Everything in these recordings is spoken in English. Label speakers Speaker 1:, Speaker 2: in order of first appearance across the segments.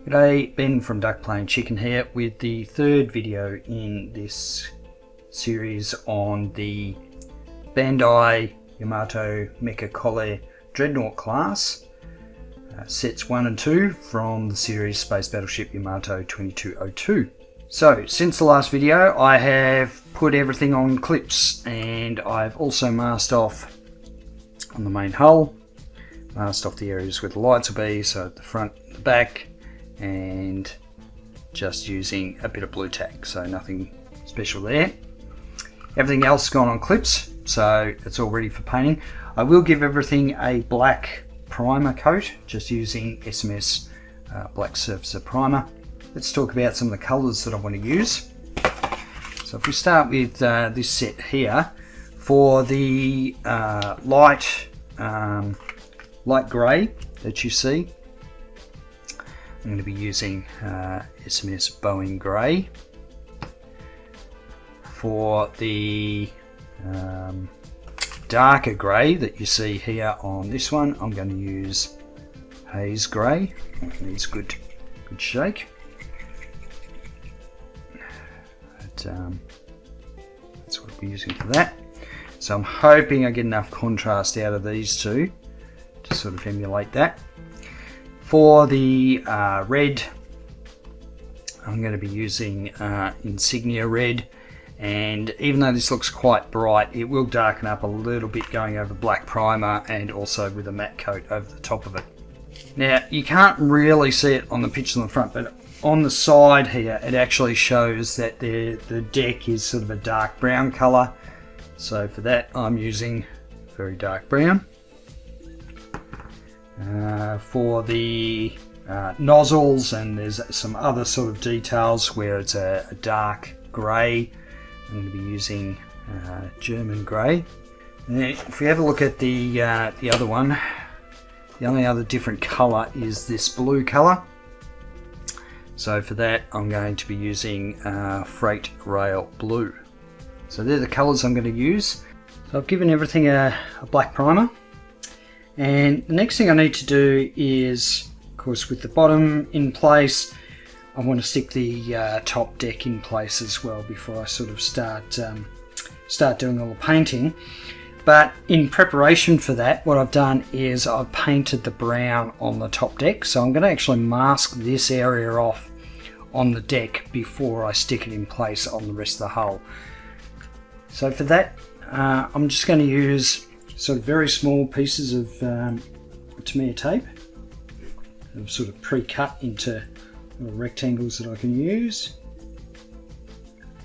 Speaker 1: G'day, Ben from Duck Plain Chicken here with the third video in this series on the Bandai Yamato Mecha Colle Dreadnought class, sets 1 and 2 from the series Space Battleship Yamato 2202. So, since the last video I have put everything on clips and I've also masked off on the main hull, masked off the areas where the lights will be, so at the front, the back, and just using a bit of blue tack, so nothing special there. Everything else has gone on clips, so it's all ready for painting. I will give everything a black primer coat, just using SMS black surfacer primer. Let's talk about some of the colours that I want to use. So if we start with this set here, for the light grey that you see, I'm going to be using SMS Boeing Grey. For the darker grey that you see here on this one, I'm going to use Haze Grey. It needs good shake. But, that's what we're using for that. So I'm hoping I get enough contrast out of these two to sort of emulate that. For the red, I'm going to be using Insignia Red, and even though this looks quite bright, it will darken up a little bit going over black primer and also with a matte coat over the top of it. Now you can't really see it on the picture on the front, but on the side here it actually shows that the deck is sort of a dark brown colour, so for that I'm using very dark brown. For the nozzles, and there's some other sort of details where it's a dark grey, I'm going to be using German grey. And then if we have a look at the other one, the only other different colour is this blue colour. So for that I'm going to be using Freight Rail Blue. So they're the colours I'm going to use. So I've given everything a black primer. And the next thing I need to do is, of course, with the bottom in place, I want to stick the top deck in place as well before I sort of start doing all the painting. But in preparation for that, what I've done is I've painted the brown on the top deck. So I'm going to actually mask this area off on the deck before I stick it in place on the rest of the hull. So for that, I'm just going to use sort of very small pieces of Tamiya tape. I've sort of pre-cut into little rectangles that I can use.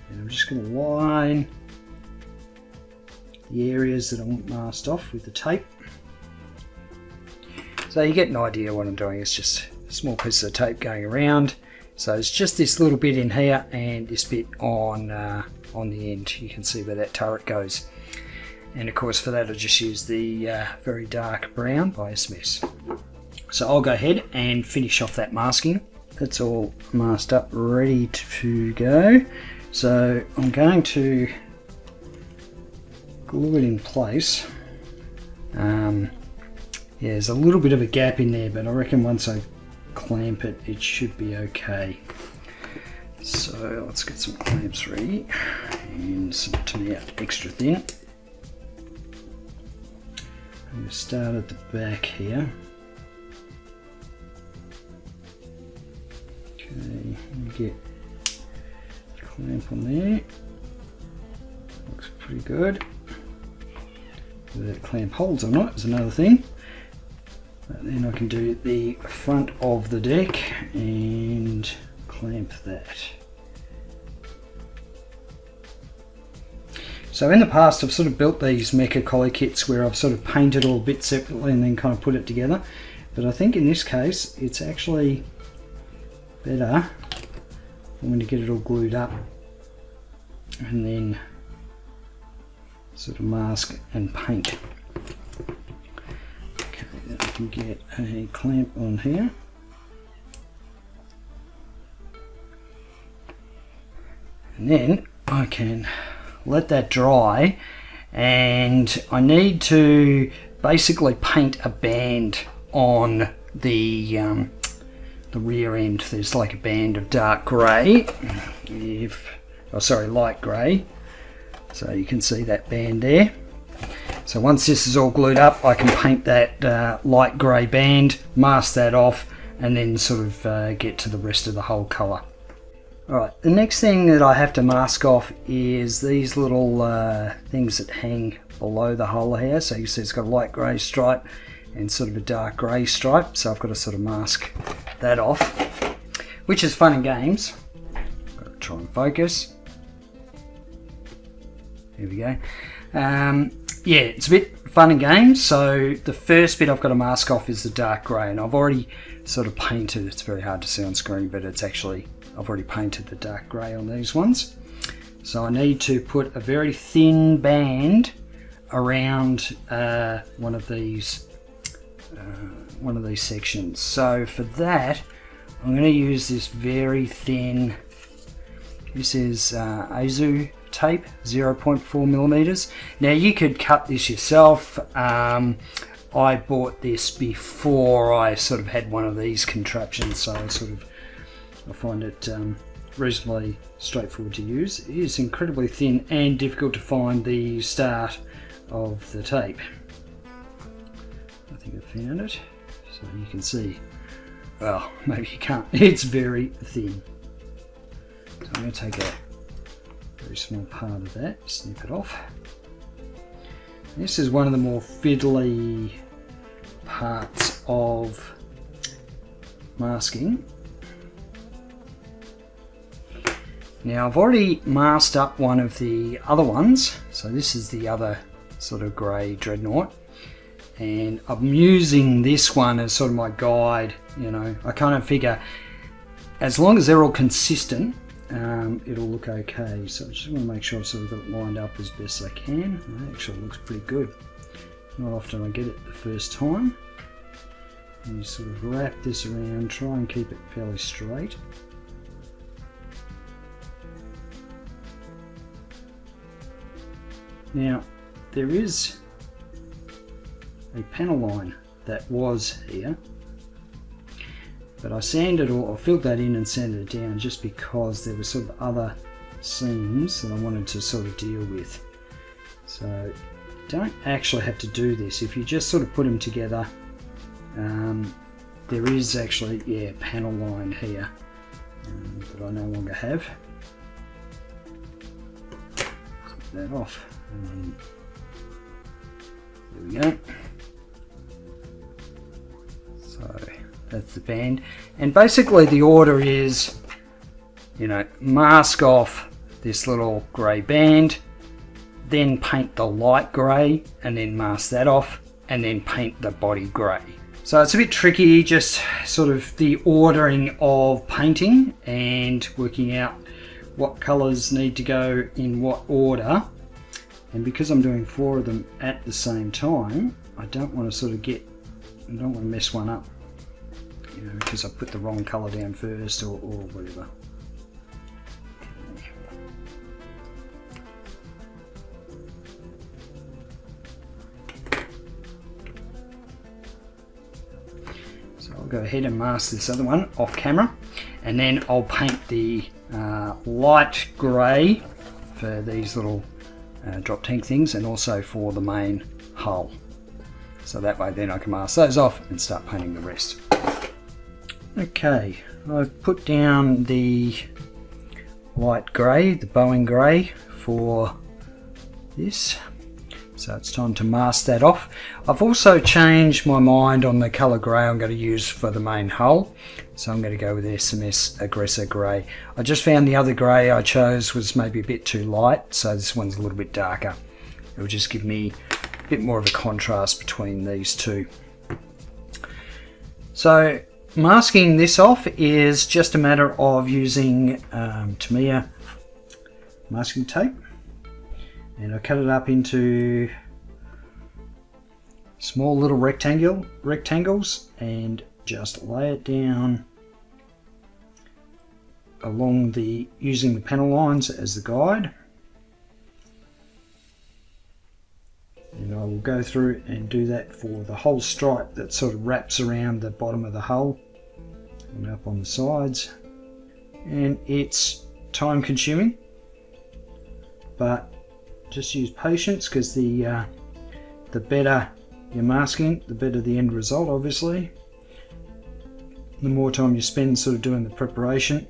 Speaker 1: And I'm just going to line the areas that I want masked off with the tape. So you get an idea what I'm doing. It's just a small piece of tape going around. So it's just this little bit in here and this bit on the end. You can see where that turret goes. And of course for that I just use the very dark brown by SMS. So I'll go ahead and finish off that masking. That's all masked up, ready to go. So I'm going to glue it in place. Yeah, there's a little bit of a gap in there, but I reckon once I clamp it, it should be okay. So let's get some clamps ready and some Tamiya extra thin. I'm going to start at the back here. Okay, get a clamp on there. Looks pretty good. Whether that clamp holds or not is another thing. But then I can do the front of the deck and clamp that. So in the past I've sort of built these Mecha Colle kits where I've sort of painted all bits separately and then kind of put it together. But I think in this case it's actually better for when you get it all glued up and then sort of mask and paint. Okay, then I can get a clamp on here. And then I can let that dry, and I need to basically paint a band on the the rear end, there's like a band of dark grey, light grey. So you can see that band there. So once this is all glued up, I can paint that light grey band, mask that off, and then sort of get to the rest of the whole colour. Alright, the next thing that I have to mask off is these little things that hang below the hull here. So you can see it's got a light grey stripe and sort of a dark grey stripe. So I've got to sort of mask that off, which is fun and games. Got to try and focus. There we go. Yeah, it's a bit fun and games. So the first bit I've got to mask off is the dark grey, and I've already sort of painted. It's very hard to see on screen, but it's actually, I've already painted the dark grey on these ones. So I need to put a very thin band around one of these sections. So for that, I'm going to use this very thin, this is Azu tape, 0.4 millimeters. Now you could cut this yourself. I bought this before I sort of had one of these contraptions, so I find it reasonably straightforward to use. It is incredibly thin and difficult to find the start of the tape. I think I found it. So you can see, well, maybe you can't, it's very thin. So I'm going to take a very small part of that, snip it off. This is one of the more fiddly parts of masking. Now I've already masked up one of the other ones, so this is the other sort of grey Dreadnought, and I'm using this one as sort of my guide. You know, I kind of figure as long as they're all consistent, it'll look okay. So I just want to make sure I've sort of got it lined up as best I can. It actually looks pretty good. Not often I get it the first time. And you sort of wrap this around, try and keep it fairly straight. Now there is a panel line that was here, but I sanded or filled that in and sanded it down just because there were sort of other seams that I wanted to sort of deal with. So you don't actually have to do this. If you just sort of put them together, there is actually, yeah, panel line here that I no longer have. Take that off. And there we go. So that's the band, and basically the order is, you know, mask off this little grey band, then paint the light grey, and then mask that off, and then paint the body grey. So it's a bit tricky, just sort of the ordering of painting and working out what colours need to go in what order. And because I'm doing 4 of them at the same time, I don't want to sort of I don't want to mess one up, you know, because I put the wrong colour down first or whatever. So I'll go ahead and mask this other one off camera, and then I'll paint the light grey for these little drop tank things, and also for the main hull. So that way then I can mask those off and start painting the rest. Okay, I've put down the light grey, the Boeing grey for this. So it's time to mask that off. I've also changed my mind on the colour grey I'm going to use for the main hull. So I'm going to go with SMS Aggressor Grey. I just found the other grey I chose was maybe a bit too light, so this one's a little bit darker. It will just give me a bit more of a contrast between these two. So masking this off is just a matter of using Tamiya masking tape, and I cut it up into small little rectangles and just lay it down along using the panel lines as the guide. And I will go through and do that for the whole stripe that sort of wraps around the bottom of the hull. and up on the sides, and it's time consuming, but just use patience, because the better you're masking, the better the end result. Obviously, the more time you spend sort of doing the preparation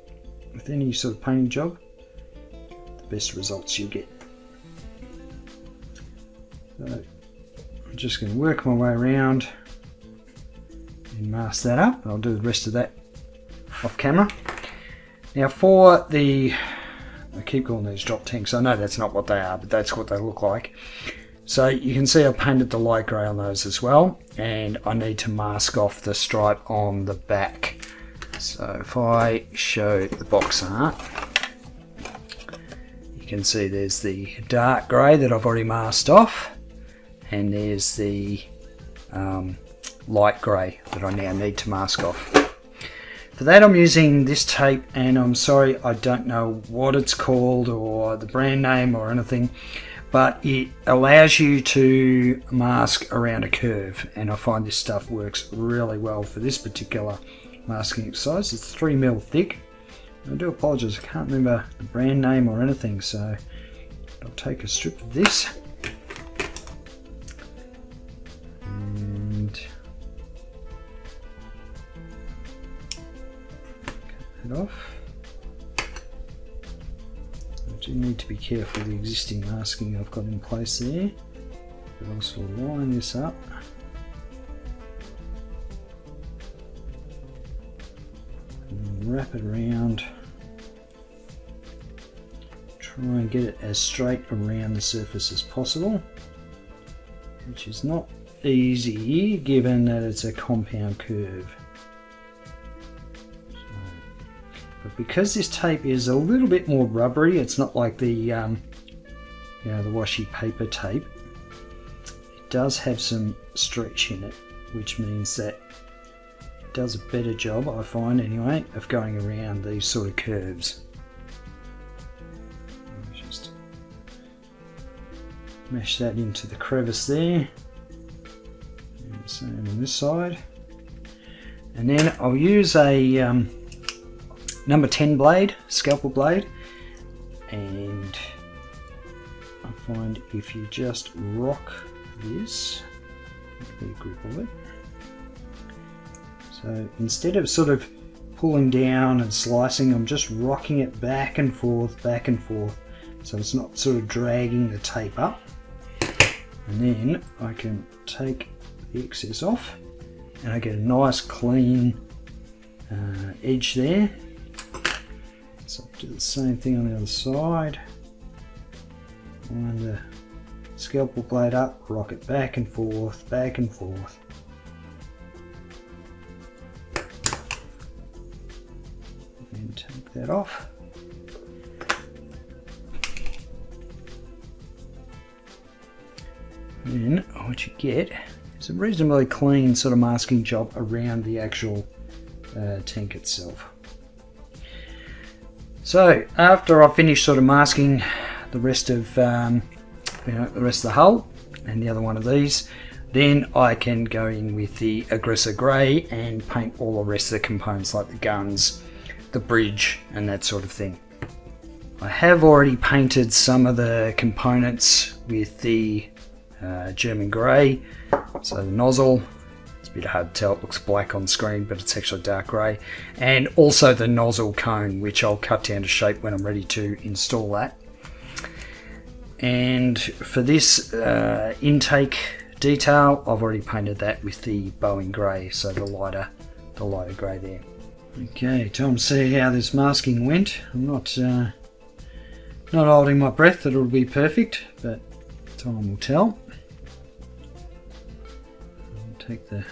Speaker 1: with any sort of painting job, the best results you get. So I'm just going to work my way around and mask that up. I'll do the rest of that off camera. Now for the, I keep calling these drop tanks, I know that's not what they are, but that's what they look like. So you can see I painted the light grey on those as well, and I need to mask off the stripe on the back. So if I show the box art, you can see there's the dark grey that I've already masked off, and there's the light grey that I now need to mask off. For that I'm using this tape, and I'm sorry I don't know what it's called or the brand name or anything, but it allows you to mask around a curve, and I find this stuff works really well for this particular masking exercise. It's 3mm thick. I do apologise, I can't remember the brand name or anything, so I'll take a strip of this and cut that off. I do need to be careful of the existing masking I've got in place there, but I'll sort of line this up. And wrap it around. Try and get it as straight around the surface as possible, which is not easy given that it's a compound curve. But because this tape is a little bit more rubbery, it's not like the the washi paper tape. It does have some stretch in it, which means that it does a better job, I find anyway, of going around these sort of curves. Just mash that into the crevice there, and the same on this side. And then I'll use a number 10 blade, scalpel blade, and I find if you just rock this, get a grip of it. So instead of sort of pulling down and slicing, I'm just rocking it back and forth, so it's not sort of dragging the tape up. And then I can take the excess off, and I get a nice clean edge there. So do the same thing on the other side. Line the scalpel blade up, rock it back and forth, and take that off. Then what you get is a reasonably clean sort of masking job around the actual tank itself. So after I've finished sort of masking the rest of the rest of the hull and the other one of these, then I can go in with the aggressor grey and paint all the rest of the components like the guns, the bridge and that sort of thing. I have already painted some of the components with the German grey, so the nozzle, it's a bit hard to tell, it looks black on screen but it's actually dark grey, and also the nozzle cone, which I'll cut down to shape when I'm ready to install that. And for this intake detail, I've already painted that with the Boeing grey, so the lighter grey there. Okay, time to see how this masking went. I'm not holding my breath that it'll be perfect, but time will tell. I'll take the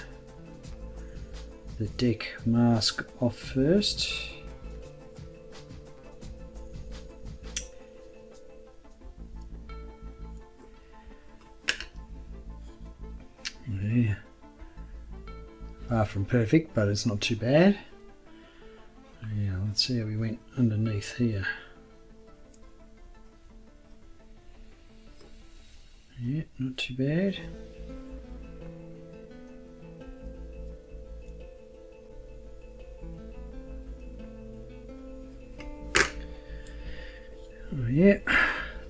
Speaker 1: deck mask off first. Yeah. Far from perfect, but it's not too bad. Yeah, let's see how we went underneath here. Yeah, not too bad.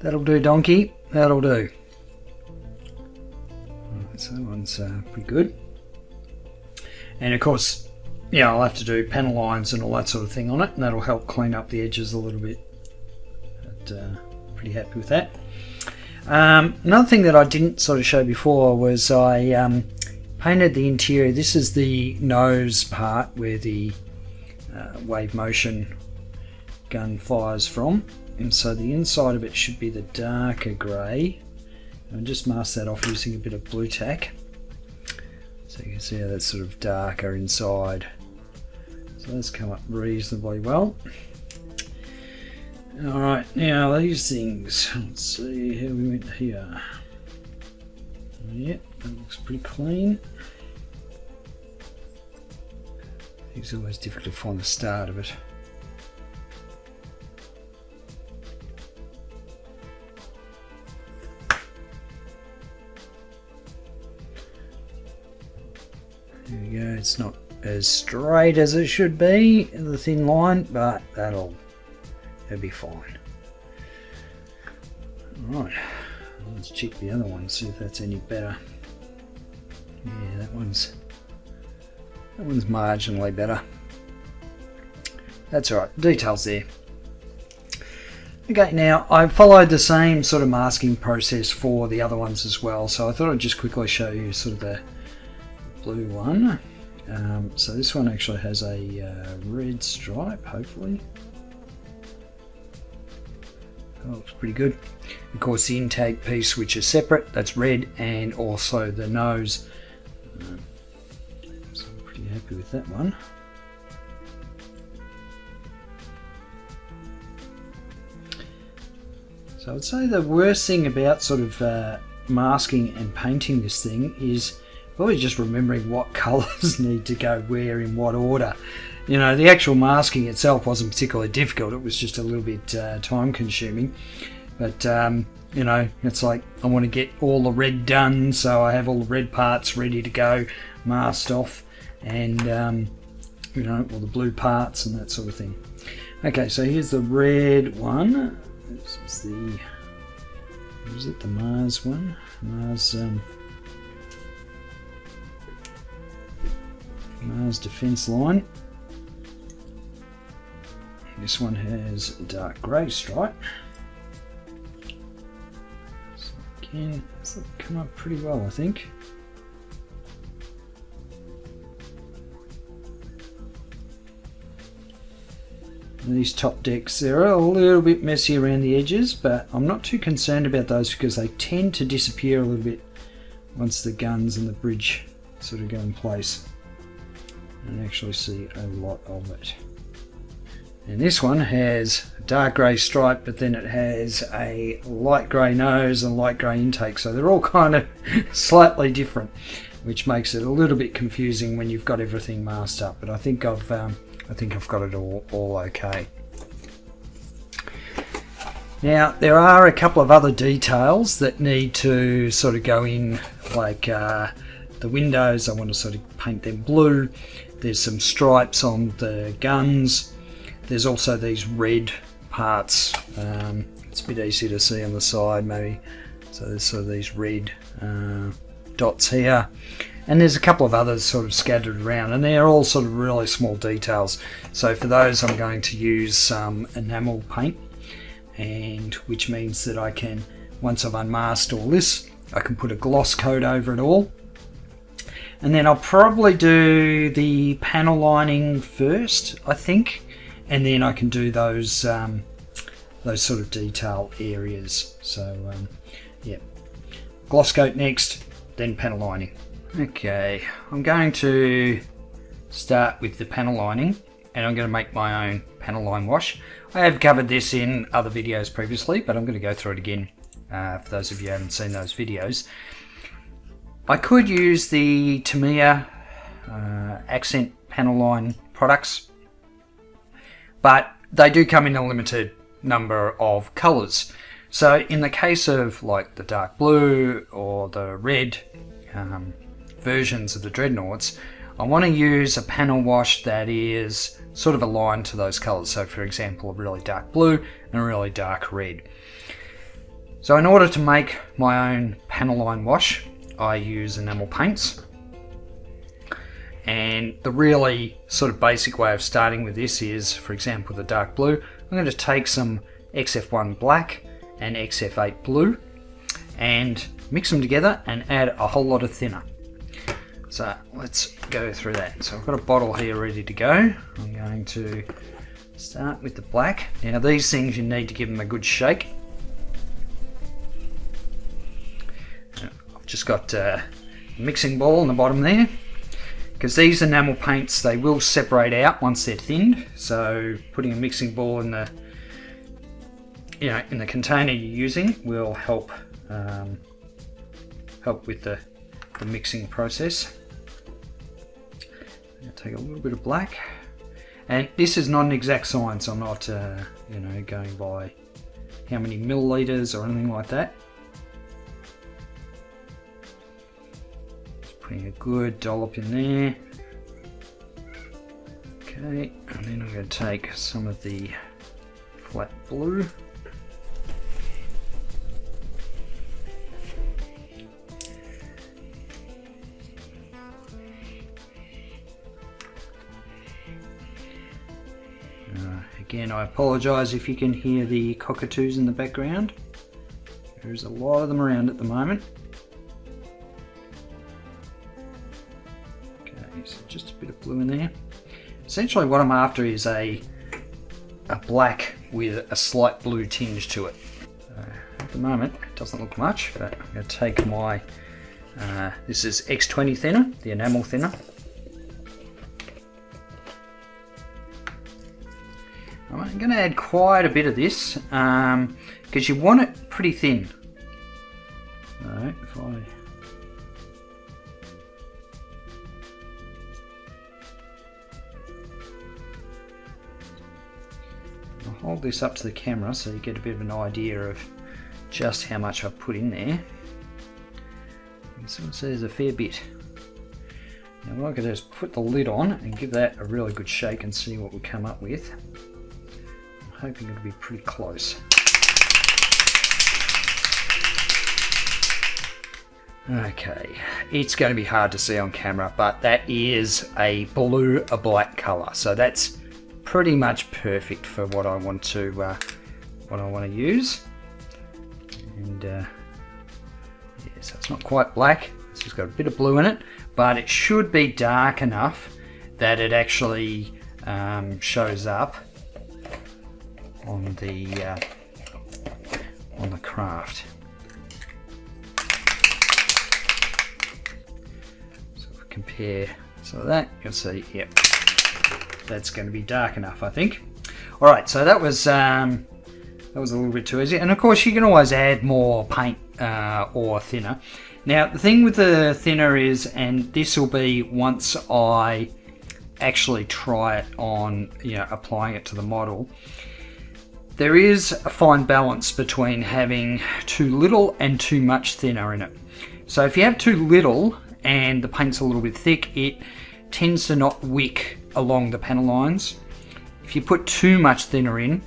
Speaker 1: That'll do, donkey. That'll do. So that one's pretty good. And of course, yeah, I'll have to do panel lines and all that sort of thing on it, and that'll help clean up the edges a little bit. But pretty happy with that. Another thing that I didn't sort of show before was I painted the interior. This is the nose part where the wave motion gun fires from, and so the inside of it should be the darker grey. And just mask that off using a bit of blue tack, so you can see how that's sort of darker inside. So that's come up reasonably well. Alright, now these things, let's see how we went here. Yep, that looks pretty clean. It's always difficult to find the start of it. There we go, it's not as straight as it should be, the thin line, but it'll be fine. Alright, let's check the other one, see if that's any better. Yeah, that one's marginally better. That's alright, details there. Okay, now I followed the same sort of masking process for the other ones as well, so I thought I'd just quickly show you sort of the blue one. So this one actually has a red stripe, hopefully. That looks pretty good. Of course, the intake piece, which is separate, that's red, and also the nose. So I'm pretty happy with that one. So I'd say the worst thing about sort of masking and painting this thing is probably just remembering what colours need to go where in what order. You know, the actual masking itself wasn't particularly difficult, it was just a little bit time consuming. But, you know, it's like I want to get all the red done, so I have all the red parts ready to go, masked off, and, you know, all the blue parts and that sort of thing. Okay, so here's the red one. This is the, what is it, the Mars one? Mars defense line. This one has a dark grey stripe. So again, it's come up pretty well, I think. And these top decks, they're a little bit messy around the edges, but I'm not too concerned about those because they tend to disappear a little bit once the guns and the bridge sort of go in place. And actually see a lot of it. And this one has a dark grey stripe, but then it has a light grey nose and light grey intake, so they're all kind of slightly different, which makes it a little bit confusing when you've got everything masked up. But I think I've got it all okay. Now there are a couple of other details that need to sort of go in, like the windows. I want to sort of paint them blue. There's some stripes on the guns. There's also these red parts. It's a bit easy to see on the side maybe. So there's sort of these red dots here. And there's a couple of others sort of scattered around, and they're all sort of really small details. So for those I'm going to use some enamel paint, and which means that I can, once I've unmasked all this, I can put a gloss coat over it all. And then I'll probably do the panel lining first, I think, and then I can do those sort of detail areas. So yeah, gloss coat next, then panel lining. Okay, I'm going to start with the panel lining, and I'm going to make my own panel line wash. I have covered this in other videos previously, but I'm going to go through it again for those of you who haven't seen those videos. I could use the Tamiya accent panel line products, but they do come in a limited number of colours. So in the case of like the dark blue or the red versions of the Dreadnoughts, I want to use a panel wash that is sort of aligned to those colours. So for example, a really dark blue and a really dark red. So in order to make my own panel line wash, I use enamel paints. And the really sort of basic way of starting with this is, for example, the dark blue. I'm going to take some XF1 black and XF8 blue and mix them together and add a whole lot of thinner. So let's go through that. So I've got a bottle here ready to go. I'm going to start with the black. Now these things, you need to give them a good shake. I've just got a mixing bowl on the bottom there. Because these enamel paints, they will separate out once they're thinned. So putting a mixing ball in the, in the container you're using will help with the mixing process. I'm going to take a little bit of black, and this is not an exact science. I'm not, going by how many milliliters or anything like that. Putting a good dollop in there. Okay, and then I'm going to take some of the flat blue. Again, I apologise if you can hear the cockatoos in the background. There's a lot of them around at the moment. So just a bit of blue in there. Essentially what I'm after is a black with a slight blue tinge to it. At the moment it doesn't look much, but I'm going to take my, this is X20 thinner, the enamel thinner. I'm going to add quite a bit of this because you want it pretty thin. So if I'll hold this up to the camera so you get a bit of an idea of just how much I've put in there. You can sort of see there's a fair bit. Now what I'm going to do is put the lid on and give that a really good shake and see what we come up with. I'm hoping it'll be pretty close. Okay, it's going to be hard to see on camera, but that is a blue, a black colour, so that's pretty much perfect for what I want to use. And yeah, so it's not quite black, it's just got a bit of blue in it, but it should be dark enough that it actually shows up on the craft. So if we compare some of that, you'll see, yep, that's going to be dark enough, I think. All right, so that was a little bit too easy, and of course you can always add more paint or thinner. Now the thing with the thinner is, and this will be once I actually try it on, applying it to the model, there is a fine balance between having too little and too much thinner in it. So if you have too little and the paint's a little bit thick, it tends to not wick along the panel lines. If you put too much thinner in,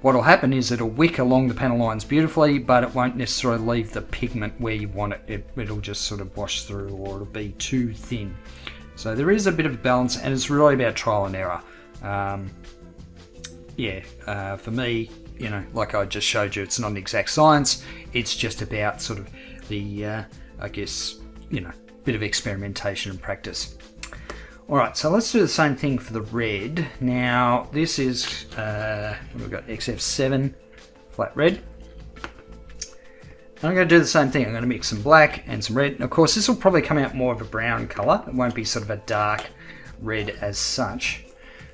Speaker 1: what will happen is it'll wick along the panel lines beautifully, but it won't necessarily leave the pigment where you want it. It'll just sort of wash through, or it'll be too thin. So there is a bit of a balance, and it's really about trial and error. For me, like I just showed you, it's not an exact science. It's just about sort of the, bit of experimentation and practice. Alright, so let's do the same thing for the red. Now, this is, we've got XF7 flat red. I'm going to do the same thing. I'm going to mix some black and some red. And of course, this will probably come out more of a brown colour. It won't be sort of a dark red as such,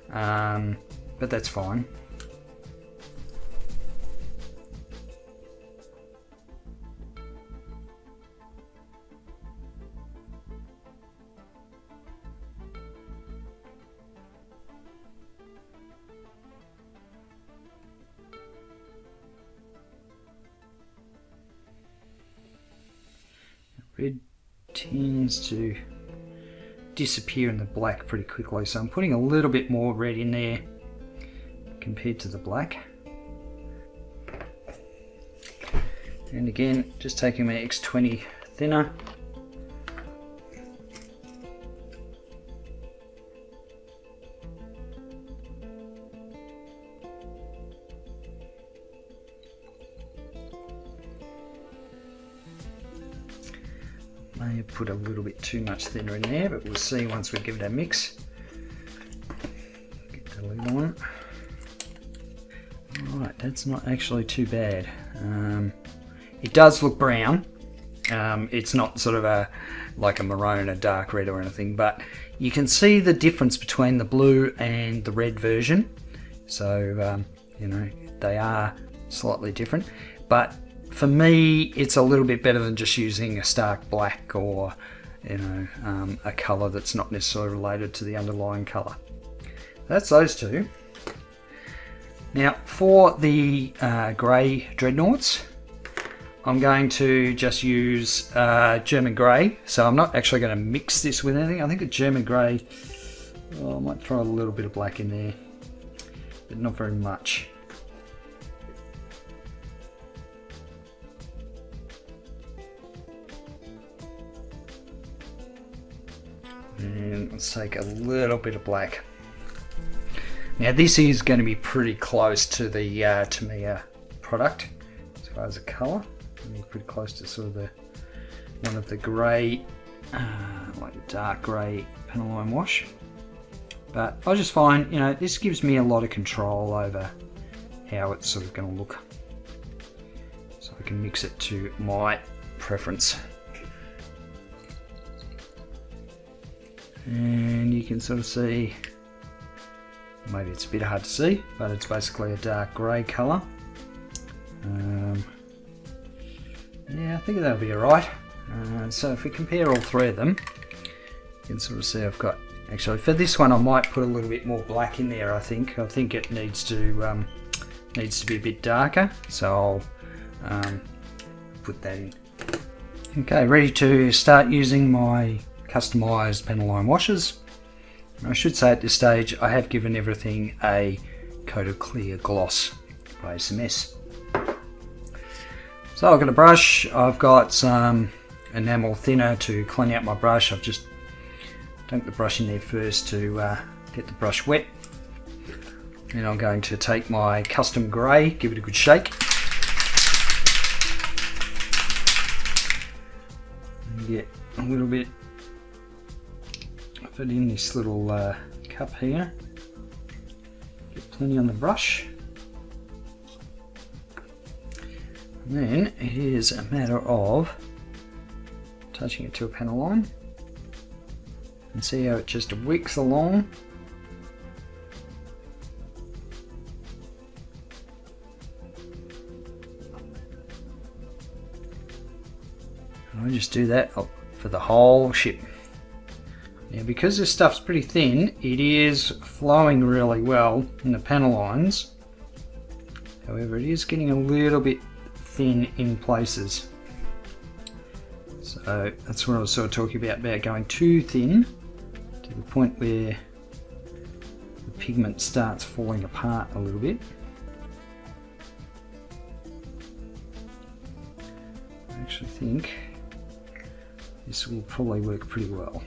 Speaker 1: but that's fine. Red tends to disappear in the black pretty quickly, so I'm putting a little bit more red in there compared to the black. And again, just taking my X20 thinner. May have put a little bit too much thinner in there, but we'll see once we give it a mix. Get the lid on. Alright, that's not actually too bad. It does look brown. It's not sort of like a maroon, a dark red or anything, but you can see the difference between the blue and the red version. So, you know, they are slightly different. But for me, it's a little bit better than just using a stark black or, you know, a colour that's not necessarily related to the underlying colour. That's those two. Now, for the grey dreadnoughts, I'm going to just use German grey. So I'm not actually going to mix this with anything. I think a German grey, I might throw a little bit of black in there, but not very much. And let's take a little bit of black. Now this is going to be pretty close to the Tamiya product as far as the colour. Pretty close to sort of one of the grey, like dark grey Panaline wash. But I just find, you know, this gives me a lot of control over how it's sort of going to look. So I can mix it to my preference. And you can sort of see, maybe it's a bit hard to see, but it's basically a dark grey colour. Yeah, I think that'll be alright. So if we compare all three of them, you can sort of see I've got, actually for this one I might put a little bit more black in there. I think it needs to be a bit darker, so I'll put that in. Okay, ready to start using my customised Panaline washes. I should say at this stage I have given everything a coat of clear gloss by SMS. So I've got a brush, I've got some enamel thinner to clean out my brush. I've just dunked the brush in there first to get the brush wet. Then I'm going to take my custom grey, give it a good shake. And get a little bit of it in this little cup here. Get plenty on the brush. And then it is a matter of touching it to a Panaline and see how it just wicks along. And I just do that for the whole ship. Now because this stuff's pretty thin, it is flowing really well in the Panalines. However, it is getting a little bit thin in places. So that's what I was sort of talking about going too thin to the point where the pigment starts falling apart a little bit. I actually think this will probably work pretty well.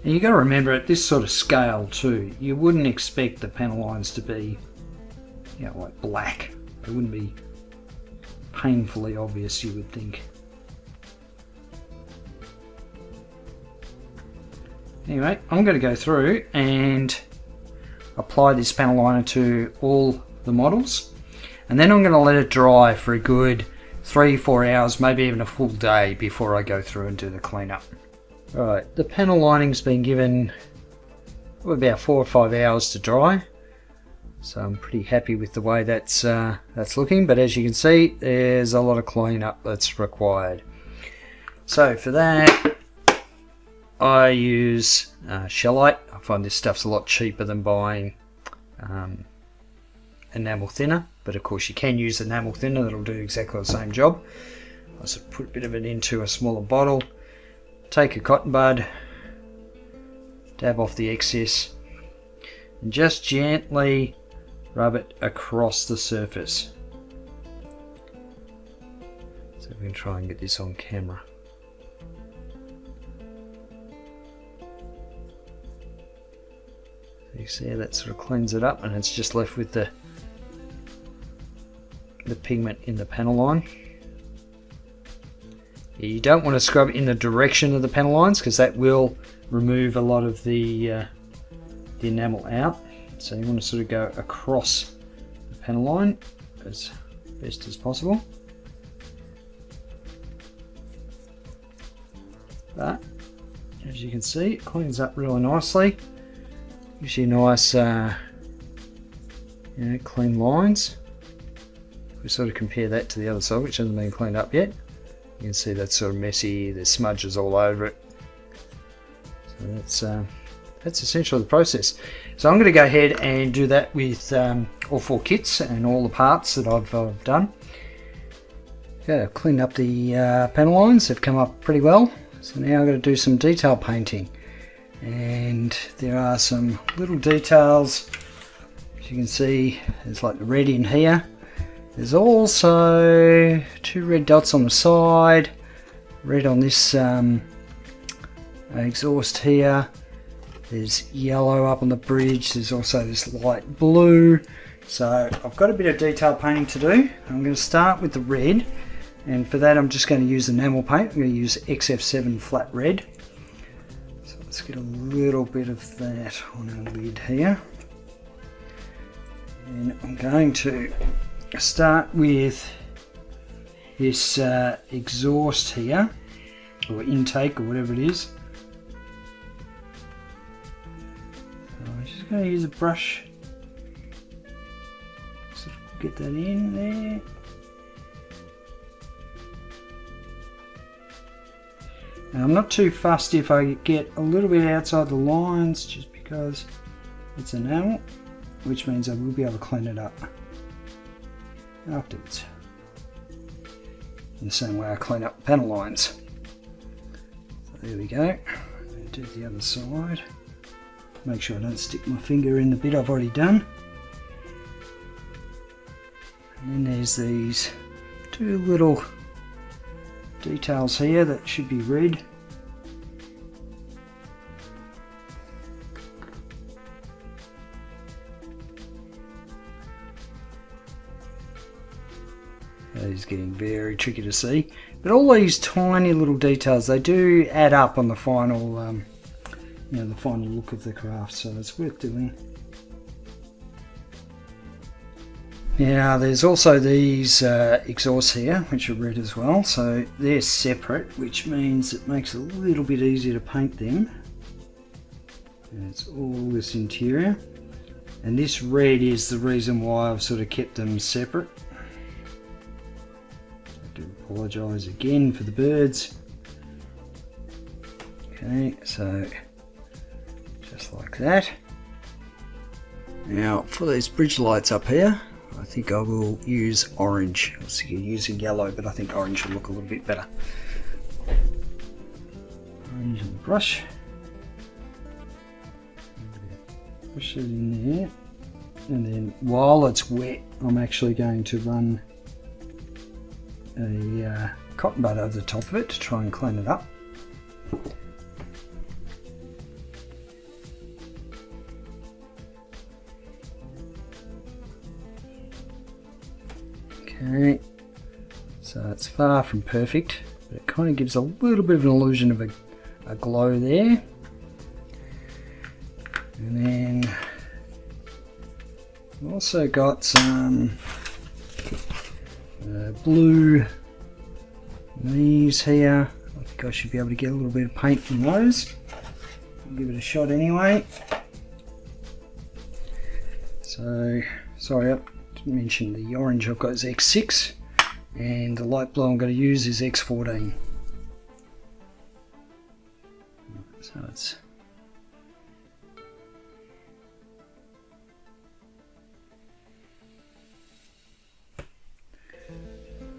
Speaker 1: And you've got to remember at this sort of scale too, you wouldn't expect the Panalines to be, you know, like black. They wouldn't be painfully obvious, you would think. Anyway, I'm going to go through and apply this panel liner to all the models, and then I'm going to let it dry for a good 3-4 hours, maybe even a full day before I go through and do the cleanup. Right, the panel lining's been given about 4 or 5 hours to dry, so I'm pretty happy with the way that's looking. But as you can see, there's a lot of cleanup that's required. So for that, I use Shellite. I find this stuff's a lot cheaper than buying enamel thinner, but of course you can use enamel thinner, that'll do exactly the same job. I just put a bit of it into a smaller bottle, take a cotton bud, dab off the excess, and just gently rub it across the surface. So we can try and get this on camera. So you see how that sort of cleans it up, and it's just left with the pigment in the panel line. You don't want to scrub in the direction of the panel lines because that will remove a lot of the enamel out. So you want to sort of go across the panel line as best as possible. But as you can see, it cleans up really nicely. Gives you nice clean lines. If we sort of compare that to the other side, which hasn't been cleaned up yet, you can see that's sort of messy, there's smudges all over it. So that's essentially the process. So I'm going to go ahead and do that with all 4 kits and all the parts that I've done. Okay, I've cleaned up the panel lines, they've come up pretty well. So now I'm going to do some detail painting. And there are some little details, as you can see, there's like the red in here. There's also 2 red dots on the side, red on this exhaust here. There's yellow up on the bridge. There's also this light blue. So I've got a bit of detail painting to do. I'm going to start with the red, and for that I'm just going to use enamel paint. I'm going to use XF7 flat red. So let's get a little bit of that on our lid here. And I'm going to start with this exhaust here, or intake, or whatever it is. So I'm just going to use a brush, sort of get that in there. And I'm not too fussed if I get a little bit outside the lines, just because it's enamel, which means I will be able to clean it up afterwards, in the same way I clean up panel lines. So there we go. I'm going to do the other side. Make sure I don't stick my finger in the bit I've already done. And then there's these 2 little details here that should be red. That is getting very tricky to see, but all these tiny little details, they do add up on the final, the final look of the craft. So it's worth doing. Now there's also these exhausts here, which are red as well. So they're separate, which means it makes it a little bit easier to paint them. And it's all this interior, and this red is the reason why I've sort of kept them separate. I do apologise again for the birds. Okay, so just like that. Now for these bridge lights up here, I think I will use orange. I was using yellow, but I think orange will look a little bit better. Orange on the brush. Push it in there. And then while it's wet, I'm actually going to run a cotton bud over the top of it to try and clean it up. Okay, so it's far from perfect, but it kind of gives a little bit of an illusion of a glow there. And then I've also got some blue knees here. I think I should be able to get a little bit of paint from those. I'll give it a shot anyway. So, sorry, I didn't mention the orange I've got is X6, and the light blue I'm going to use is X14. So it's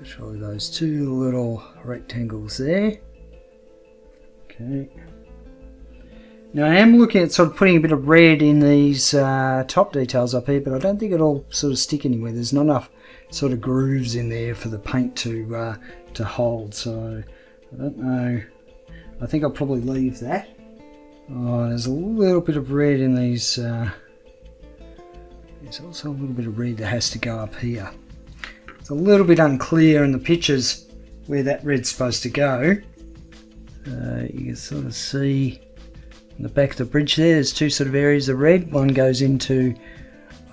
Speaker 1: show those 2 little rectangles there. Okay, Now I am looking at sort of putting a bit of red in these top details up here, but I don't think it'll sort of stick anywhere. There's not enough sort of grooves in there for the paint to hold, so I don't know. I think I'll probably leave that. Oh, there's a little bit of red in these. There's also a little bit of red that has to go up here. It's a little bit unclear in the pictures where that red's supposed to go. You can sort of see in the back of the bridge there's two sort of areas of red. One goes into,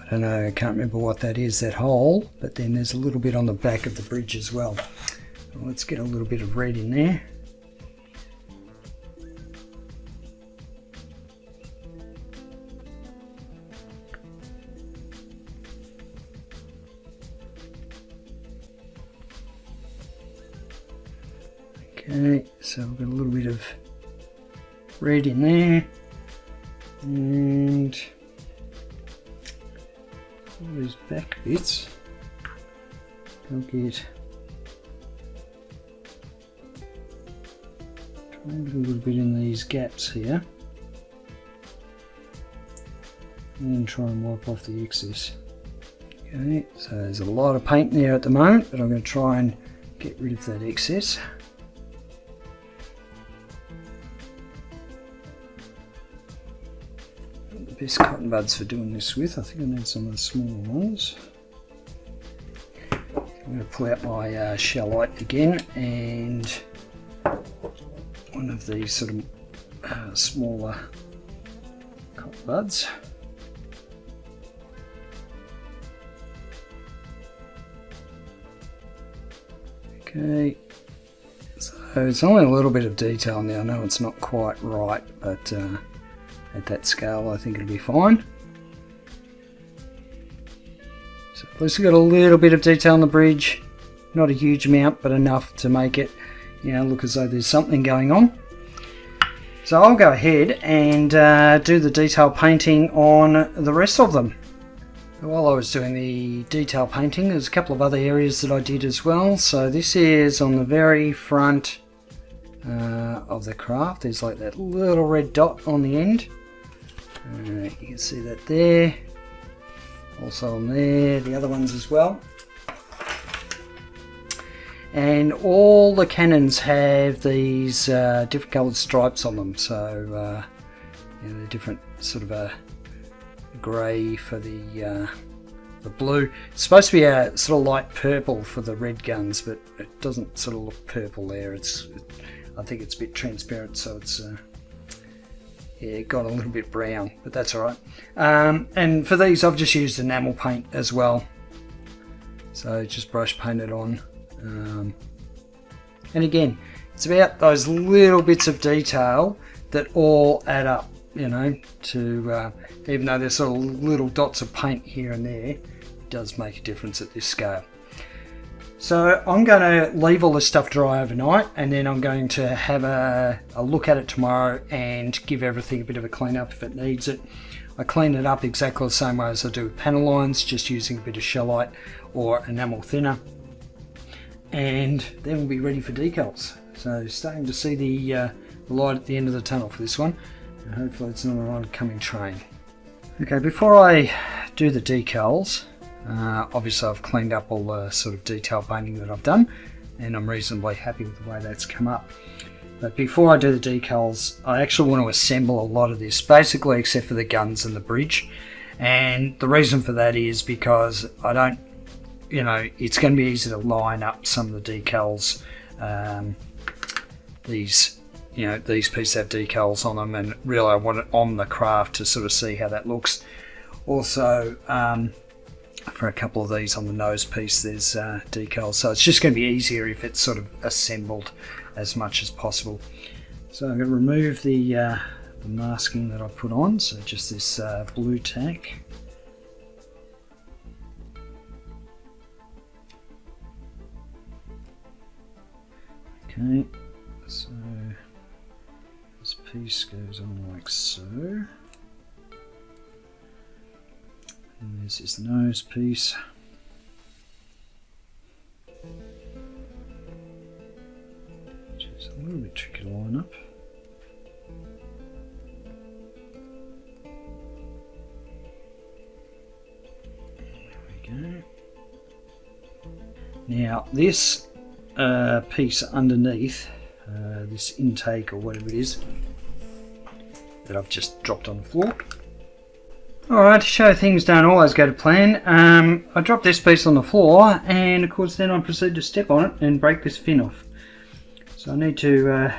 Speaker 1: I don't know, I can't remember what that is, that hole, but then there's a little bit on the back of the bridge as well. Let's get a little bit of red in there. Okay, so we've got a little bit of red in there, and all these back bits, I'll get a little bit in these gaps here, and then try and wipe off the excess. Okay, so there's a lot of paint there at the moment, but I'm going to try and get rid of that excess. Best cotton buds for doing this with. I think I need some of the smaller ones. I'm going to pull out my shellite again and one of these sort of smaller cotton buds. Okay, so it's only a little bit of detail now. I know it's not quite right, but at that scale I think it'll be fine. So at least we've got a little bit of detail on the bridge, not a huge amount but enough to make it, you know, look as though there's something going on. So I'll go ahead and do the detail painting on the rest of them. While I was doing the detail painting, there's a couple of other areas that I did as well. So this is on the very front of the craft. There's like that little red dot on the end. You can see that there, also on there, the other ones as well. And all the cannons have these different coloured stripes on them, so you know, they're different, sort of a grey for the blue. It's supposed to be a sort of light purple for the red guns, but it doesn't sort of look purple there. I think it's a bit transparent, so it's yeah, got a little bit brown, but that's alright. And for these I've just used enamel paint as well, so just brush painted on. And again, it's about those little bits of detail that all add up, you know, to even though there's sort of little dots of paint here and there, it does make a difference at this scale. So I'm going to leave all this stuff dry overnight, and then I'm going to have a look at it tomorrow and give everything a bit of a clean up if it needs it. I clean it up exactly the same way as I do with panel lines, just using a bit of shellite or enamel thinner, and then we'll be ready for decals. So starting to see the light at the end of the tunnel for this one, and hopefully it's not an oncoming train. Okay, before I do the decals, obviously I've cleaned up all the sort of detail painting that I've done, and I'm reasonably happy with the way that's come up. But before I do the decals, I actually want to assemble a lot of this, basically except for the guns and the bridge. And the reason for that is because I don't, you know, it's going to be easy to line up some of the decals. These, you know, these pieces have decals on them, and really I want it on the craft to sort of see how that looks. Also, for a couple of these on the nose piece there's decals, so it's just going to be easier if it's sort of assembled as much as possible. So I'm going to remove the masking that I put on, so just this blue tack. Okay, so this piece goes on like so. And there's this nose piece. Which is a little bit tricky to line up. Now this piece underneath, this intake or whatever it is, that I've just dropped on the floor. Alright, to show things don't always go to plan, I dropped this piece on the floor, and of course then I proceed to step on it and break this fin off. So I need to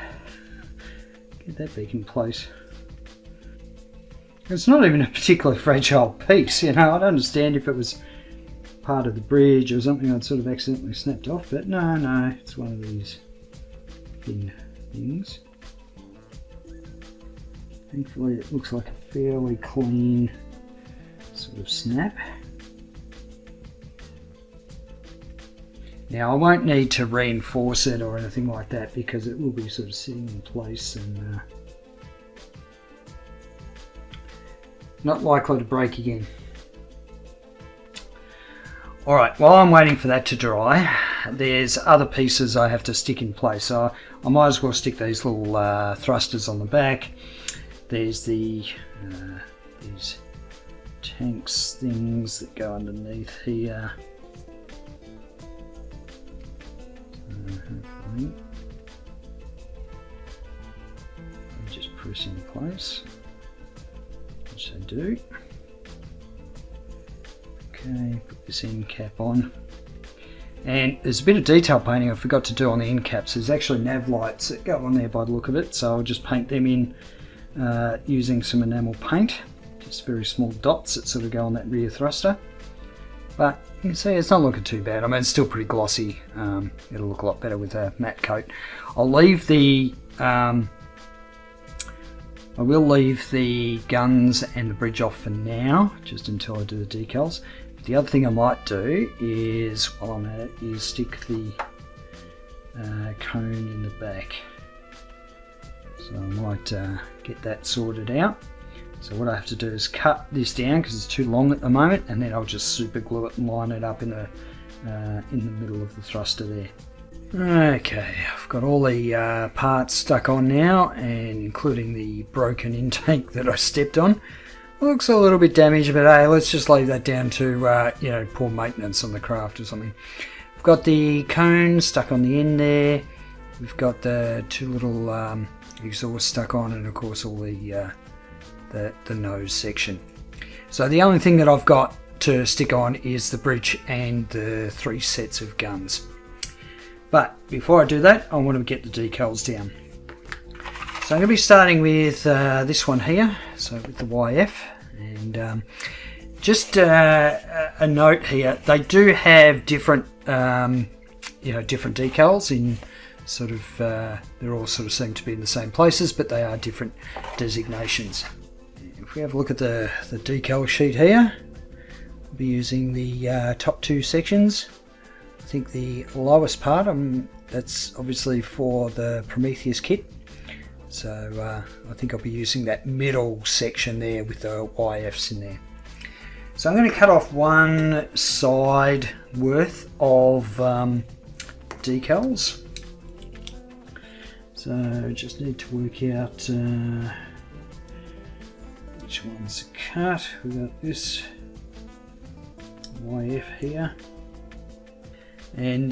Speaker 1: get that back in place. It's not even a particularly fragile piece, you know. I'd understand if it was part of the bridge or something I'd sort of accidentally snapped off, but no, it's one of these thin things. Thankfully it looks like a fairly clean sort of snap. Now I won't need to reinforce it or anything like that because it will be sort of sitting in place and not likely to break again. Alright, while I'm waiting for that to dry, there's other pieces I have to stick in place. So I might as well stick these little thrusters on the back. There's the these tanks things that go underneath here. Hopefully they just press in place, which they do. Okay, put this end cap on. And there's a bit of detail painting I forgot to do on the end caps. There's actually nav lights that go on there by the look of it, so I'll just paint them in using some enamel paint. Just very small dots that sort of go on that rear thruster. But you can see it's not looking too bad. I mean, it's still pretty glossy. It'll look a lot better with a matte coat. I'll leave the I will leave the guns and the bridge off for now, just until I do the decals. The other thing I might do is, while I'm at it, is stick the cone in the back. So I might get that sorted out. So what I have to do is cut this down because it's too long at the moment, and then I'll just super glue it and line it up in the middle of the thruster there. Okay, I've got all the parts stuck on now, and including the broken intake that I stepped on. Looks a little bit damaged, but hey, let's just leave that down to you know, poor maintenance on the craft or something. We've got the cone stuck on the end there. We've got the two little exhausts stuck on, and of course all the nose section. So the only thing that I've got to stick on is the bridge and the 3 sets of guns. But before I do that, I want to get the decals down. So I'm going to be starting with this one here, so with the YF, and just a note here, they do have different you know, different decals in sort of, they're all sort of seem to be in the same places, but they are different designations. If we have a look at the decal sheet here, I'll be using the top 2 sections. I think the lowest part, that's obviously for the Prometheus kit. So I think I'll be using that middle section there with the YFs in there. So I'm going to cut off one side worth of decals. So just need to work out which one's cut. We've got this YF here. And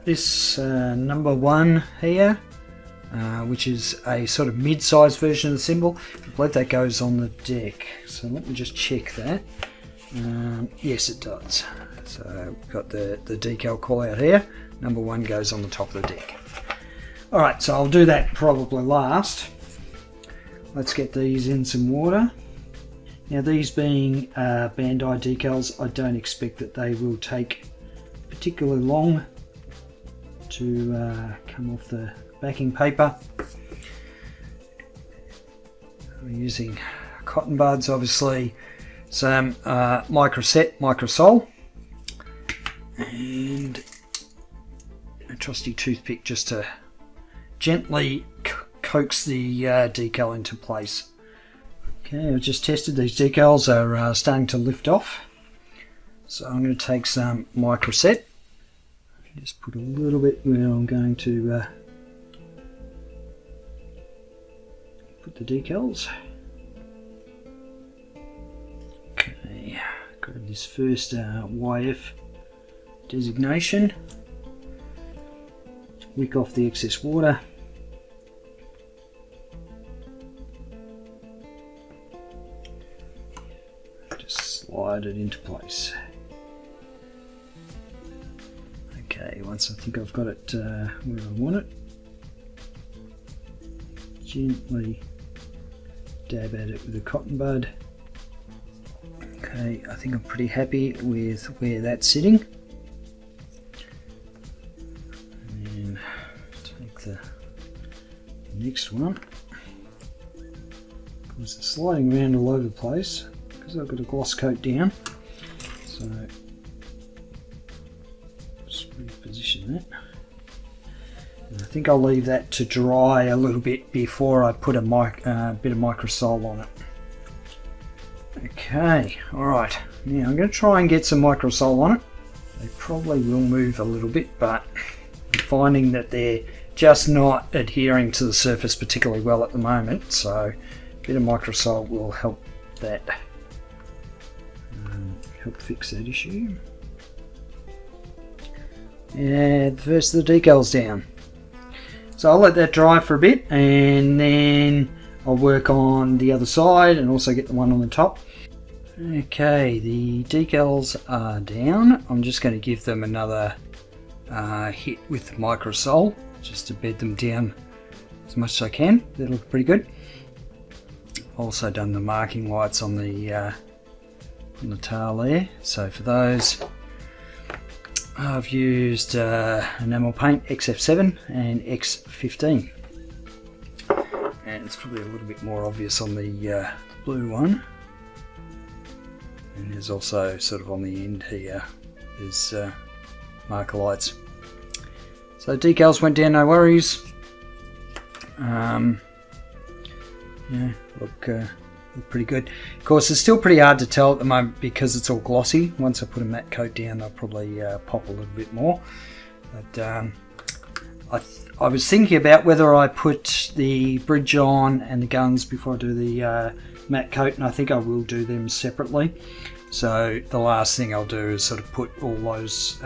Speaker 1: this number 1 here, which is a sort of mid-sized version of the symbol. I believe that goes on the deck. So let me just check that. Yes, it does. So we've got the decal call out here. Number 1 goes on the top of the deck. Alright, so I'll do that probably last. Let's get these in some water. Now these being Bandai decals, I don't expect that they will take particularly long to come off the backing paper. We're using cotton buds, obviously, some microsol, and a trusty toothpick just to gently coax the decal into place. Okay, I've just tested these decals are starting to lift off. So I'm going to take some microset, just put a little bit where I'm going to put the decals. Okay, grab this first YF designation, wick off the excess water. Just slide it into place. Okay, once I think I've got it where I want it, gently dab at it with a cotton bud. Okay, I think I'm pretty happy with where that's sitting. And take the next one. Of course, it's sliding around all over the place because I've got a gloss coat down. So just reposition that. And I think I'll leave that to dry a little bit before I put a bit of microsol on it. Okay, alright, now I'm going to try and get some microsol on it. They probably will move a little bit, but I'm finding that they're just not adhering to the surface particularly well at the moment, so a bit of microsol will help that, help fix that issue. And first the decals down. So I'll let that dry for a bit and then I'll work on the other side and also get the one on the top. Okay, the decals are down. I'm just going to give them another hit with microsol just to bed them down as much as I can. They look pretty good. Also done the marking lights on the tail there. So for those, I've used enamel paint XF7 and X15, and it's probably a little bit more obvious on the blue one. And there's also sort of on the end here, there's marker lights. So decals went down, no worries. Yeah, look pretty good. Of course, it's still pretty hard to tell at the moment because it's all glossy. Once I put a matte coat down, they'll probably pop a little bit more. But I was thinking about whether I put the bridge on and the guns before I do the matte coat, and I think I will do them separately. So the last thing I'll do is sort of put all those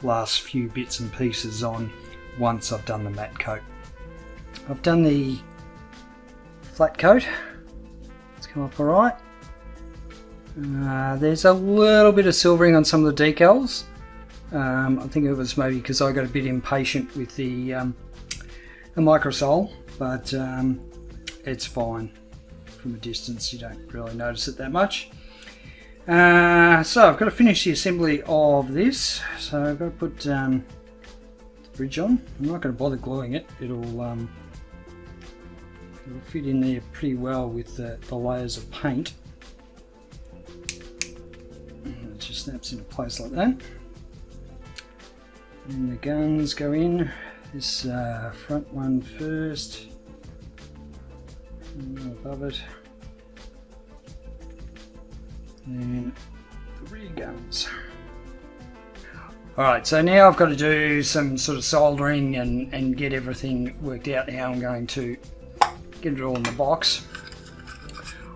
Speaker 1: last few bits and pieces on once I've done the matte coat. I've done the flat coat. It's come up alright. There's a little bit of silvering on some of the decals. I think it was maybe because I got a bit impatient with the microsol, but it's fine. From a distance you don't really notice it that much. So I've got to finish the assembly of this, so I've got to put the bridge on. I'm not going to bother gluing it, it'll fit in there pretty well with the layers of paint. And it just snaps into place like that. And the guns go in, this front one first, and above it. And the rear guns. Alright, so now I've got to do some sort of soldering and get everything worked out how I'm going to get it all in the box.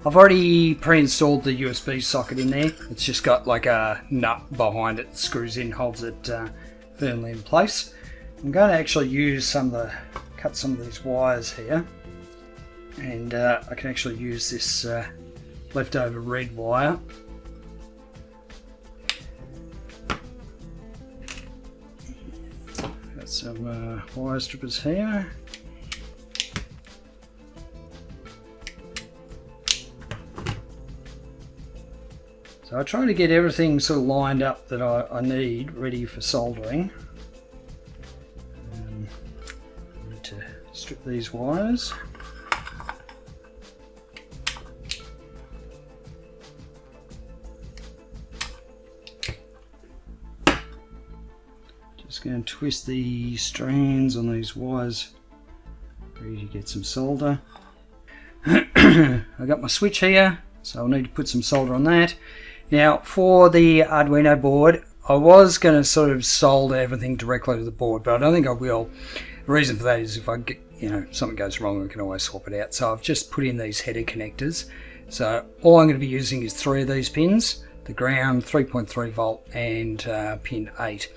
Speaker 1: I've already pre-installed the USB socket in there. It's just got like a nut behind it that screws in, holds it firmly in place. I'm going to actually use cut some of these wires here, and I can actually use this leftover red wire. Got some wire strippers here. So I try to get everything sort of lined up that I need ready for soldering. I need to strip these wires. Just going to twist the strands on these wires, ready to get some solder. I got my switch here, so I'll need to put some solder on that. Now for the Arduino board, I was going to sort of solder everything directly to the board, but I don't think I will. The reason for that is if I get, something goes wrong, I can always swap it out. So I've just put in these header connectors. So all I'm going to be using is 3 of these pins, the ground, 3.3 volt and pin 8.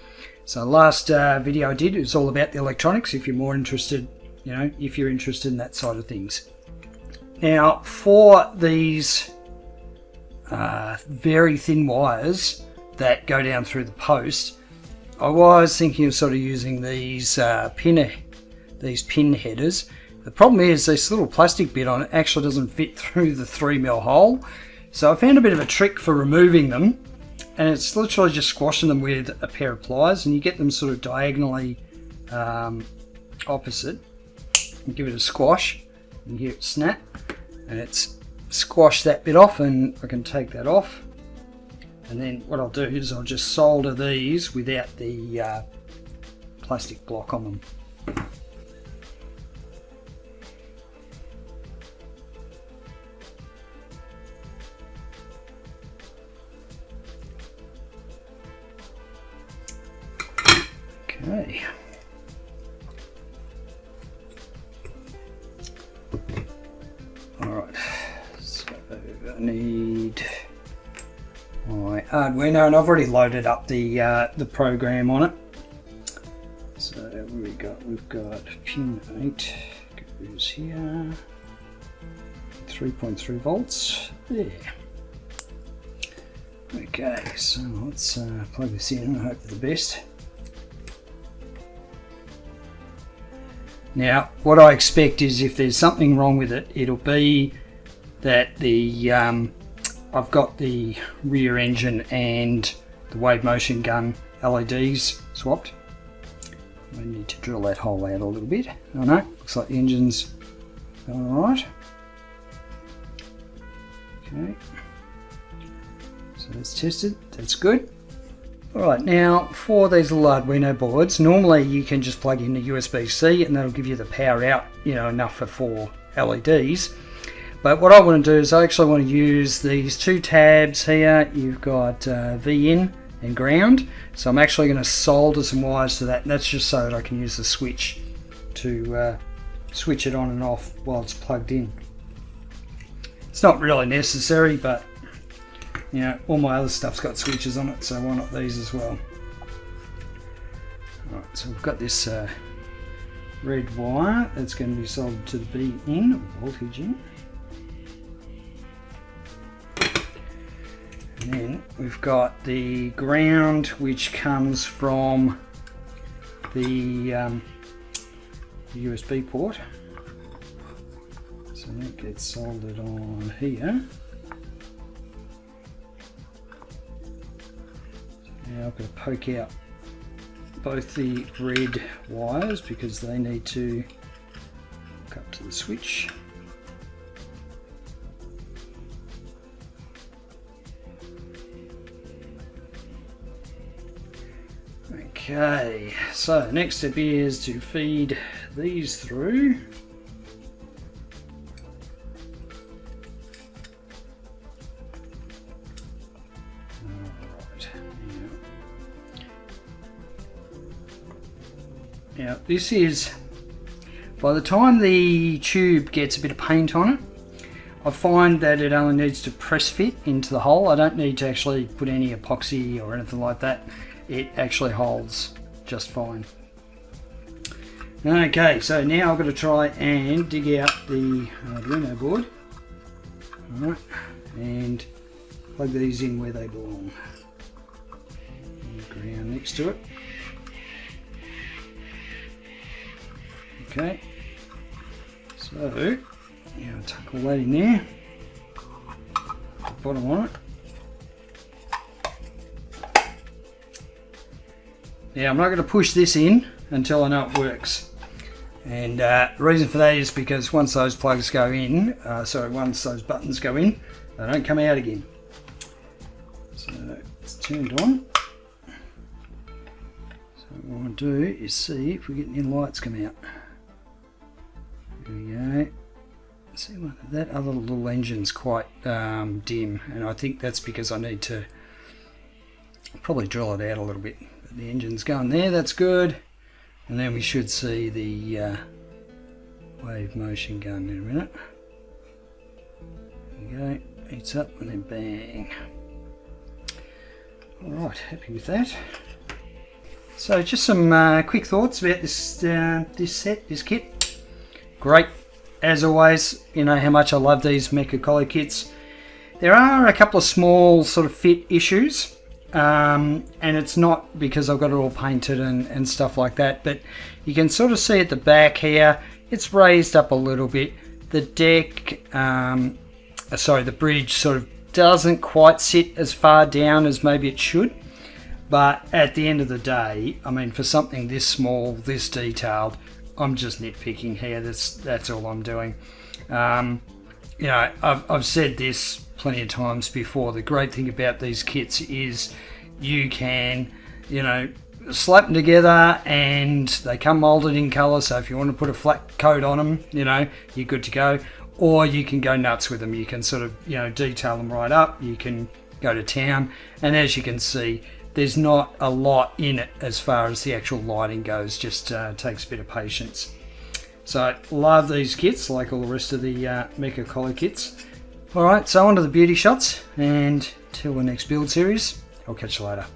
Speaker 1: So last video I did was all about the electronics, if you're more interested, if you're interested in that side of things. Now for these very thin wires that go down through the post, I was thinking of sort of using these pin headers. The problem is this little plastic bit on it actually doesn't fit through the 3mm hole. So I found a bit of a trick for removing them, and it's literally just squashing them with a pair of pliers, and you get them sort of diagonally opposite. And give it a squash, and you hear it snap, and it's squashed that bit off, and I can take that off. And then what I'll do is I'll just solder these without the plastic block on them. Okay. Alright, so I need my hardware now, and I've already loaded up the program on it. So what we got? We've got pin 8 goes here, 3.3 volts there. Okay, so let's plug this in and hope for the best. Now, what I expect is if there's something wrong with it, it'll be that the I've got the rear engine and the wave motion gun LEDs swapped. I need to drill that hole out a little bit. Oh no, looks like the engine's going alright. Okay, so that's tested, that's good. Alright, now for these little Arduino boards, normally you can just plug in the USB-C and that'll give you the power out, enough for 4 LEDs. But what I want to do is I actually want to use these 2 tabs here. You've got V in and ground. So I'm actually going to solder some wires to that, and that's just so that I can use the switch to switch it on and off while it's plugged in. It's not really necessary, but all my other stuff's got switches on it, so why not these as well? Alright, so we've got this red wire that's going to be soldered to the V in, or voltage in. And then we've got the ground, which comes from the USB port. So that gets soldered on here. Now I've got to poke out both the red wires because they need to hook up to the switch. Okay, so next step is to feed these through. Now this is, by the time the tube gets a bit of paint on it, I find that it only needs to press fit into the hole. I don't need to actually put any epoxy or anything like that. It actually holds just fine. Okay, so now I've got to try and dig out the Arduino board. Alright, and plug these in where they belong. And ground next to it. Okay, so now I'll tuck all that in there, the bottom on it. Now I'm not going to push this in until I know it works, and the reason for that is because once those plugs go in, once those buttons go in, they don't come out again. So it's turned on. So what I want to do is see if we get any lights come out. There we go. See, that other little engine's quite dim, and I think that's because I need to probably drill it out a little bit. But the engine's going there, that's good. And then we should see the wave motion gun in a minute. There we go, heats up and then bang. Alright, happy with that. So just some quick thoughts about this kit. Great, as always. You know how much I love these Mecha Colle kits. There are a couple of small sort of fit issues, and it's not because I've got it all painted and stuff like that, but you can sort of see at the back here, it's raised up a little bit. The deck, the bridge sort of doesn't quite sit as far down as maybe it should. But at the end of the day, I mean, for something this small, this detailed, I'm just nitpicking here. That's all I'm doing. You know, I've said this plenty of times before. The great thing about these kits is you can, you know, slap them together and they come molded in color. So if you want to put a flat coat on them, you know, you're good to go. Or you can go nuts with them. You can sort of, you know, detail them right up. You can go to town. And as you can see, there's not a lot in it as far as the actual lighting goes, just takes a bit of patience. So love these kits, like all the rest of the Mecha Colle kits. Alright, so on to the beauty shots, and till the next build series, I'll catch you later.